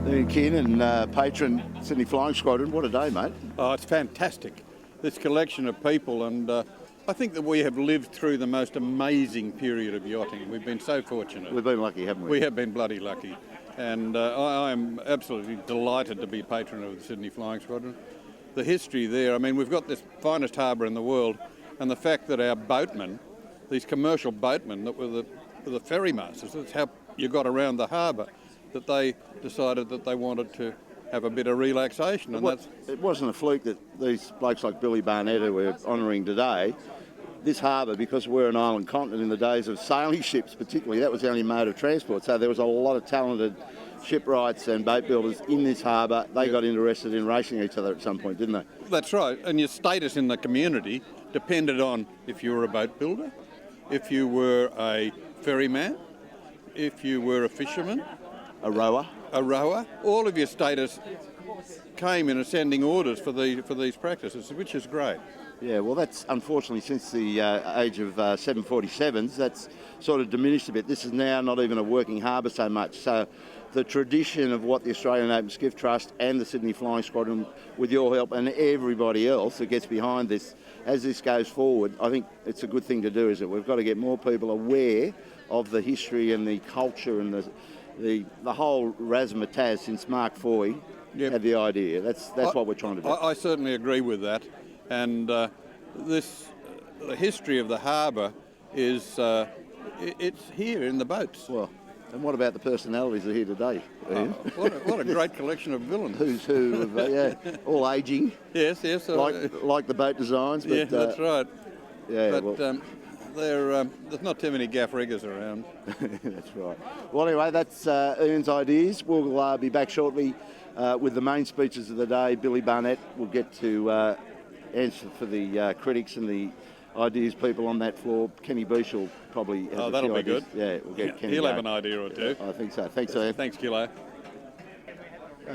Ian Kiernan, patron Sydney Flying Squadron. What a day, mate. Oh, it's fantastic, this collection of people, and I think that we have lived through the most amazing period of yachting. We've been so fortunate. We've been lucky, haven't we? We have been bloody lucky. And I am absolutely delighted to be patron of the Sydney Flying Squadron. The history there, I mean, we've got this finest harbour in the world, and the fact that our boatmen, these commercial boatmen that were the ferry masters, that's how you got around the harbour, that they decided that they wanted to have a bit of relaxation. And it wasn't a fluke that these blokes like Billy Barnett, who we're honouring today, this harbour, because we're an island continent in the days of sailing ships particularly, that was the only mode of transport. So there was a lot of talented shipwrights and boat builders in this harbour. They got interested in racing each other at some point, didn't they? That's right. And your status in the community depended on if you were a boat builder, if you were a ferryman, if you were a fisherman, a rower. All of your status came in ascending orders for these practices, which is great. Yeah, well, that's unfortunately since the age of 747s, that's sort of diminished a bit. This is now not even a working harbour so much. So the tradition of what the Australian Open Skiff Trust and the Sydney Flying Squadron, with your help and everybody else that gets behind this, as this goes forward, I think it's a good thing to do, isn't it? We've got to get more people aware of the history and the culture and the whole razzmatazz since Mark Foy had the idea. That's what we're trying to do. I certainly agree with that. And the history of the harbour is it's here in the boats. Well, and what about the personalities that are here today, Ian? What a great collection of villains. Who's who, all ageing. Yes. Like the boat designs. But, yeah, that's right. Yeah, but there's not too many gaff riggers around. That's right. Well, anyway, that's Ian's ideas. We'll be back shortly with the main speeches of the day. Billy Barnett will get to answer for the critics and the ideas people on that floor. Kenny Beach will probably have that'll be ideas. good. Yeah, we'll get Kenny. He'll have an idea or two. I think so. Thanks, Ian. Thanks, Kilo.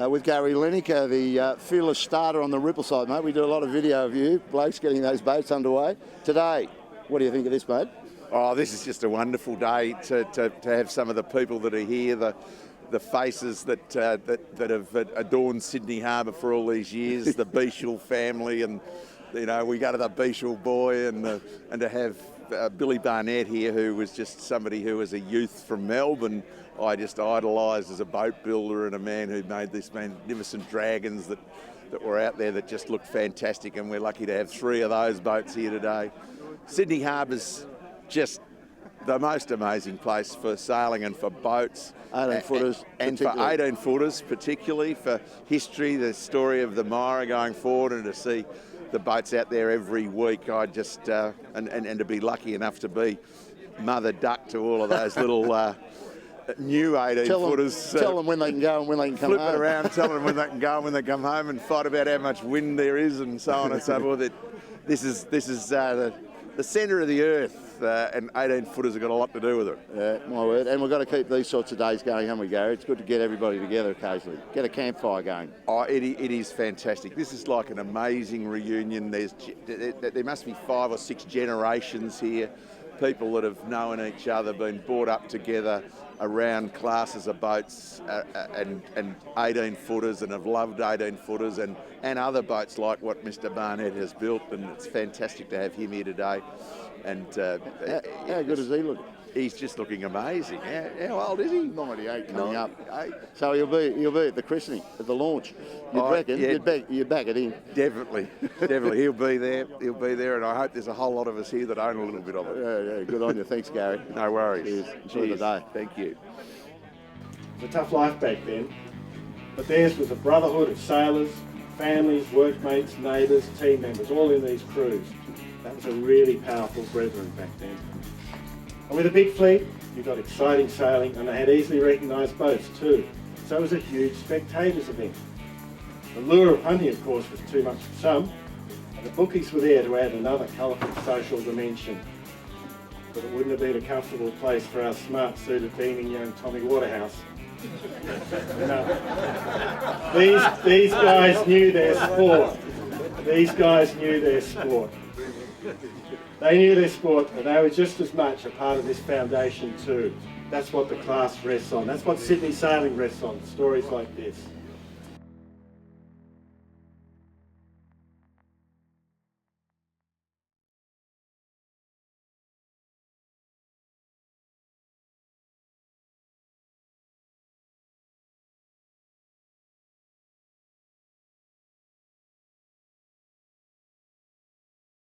With Gary Lineker, the fearless starter on the Ripple side, mate. We do a lot of video of you blokes getting those boats underway. Today, what do you think of this, mate? Oh, this is just a wonderful day to have some of the people that are here, the faces that have adorned Sydney Harbour for all these years, the Beachell family, and we go to the Beachell boy, and to have Billy Barnett here, who was just somebody who was a youth from Melbourne, I just idolised as a boat builder and a man who made these magnificent dragons that were out there that just looked fantastic, and we're lucky to have 3 of those boats here today. Sydney Harbour's just the most amazing place for sailing and for boats. 18-footers. And for 18-footers particularly, for history, the story of the Myra going forward, and to see the boats out there every week. I just, and to be lucky enough to be mother duck to all of those little new 18-footers. Tell them when they can go and when they can come home. Flip it around, tell them when they can go and when they come home, and fight about how much wind there is and so on and so forth. This is the centre of the earth, and 18-footers have got a lot to do with it. My word. And we've got to keep these sorts of days going, haven't we, Gary? It's good to get everybody together occasionally. Get a campfire going. Oh, it is fantastic. This is like an amazing reunion. There must be 5 or 6 generations here, people that have known each other, been brought up together around classes of boats and 18-footers, and have loved 18-footers and other boats like what Mr. Barnett has built, and it's fantastic to have him here today. And how good is he looking? He's just looking amazing. How old is he? 98 coming up. So he'll be at the christening, at the launch. You'd reckon? Yeah. You'd back it in. Definitely. He'll be there, and I hope there's a whole lot of us here that own a little bit of it. Yeah, good on you. Thanks, Gary. No worries. Cheers. Enjoy the day. Thank you. It was a tough life back then, but theirs was a brotherhood of sailors, families, workmates, neighbours, team members, all in these crews. That was a really powerful brethren back then. And with a big fleet, you got exciting sailing, and they had easily recognised boats too. So it was a huge spectators event. The lure of hunting, of course, was too much for some, and the bookies were there to add another colourful social dimension. But it wouldn't have been a comfortable place for our smart-suited, beaming young Tommy Waterhouse. No. These guys knew their sport. They knew their sport, and they were just as much a part of this foundation too. That's what the class rests on. That's what Sydney sailing rests on, stories like this.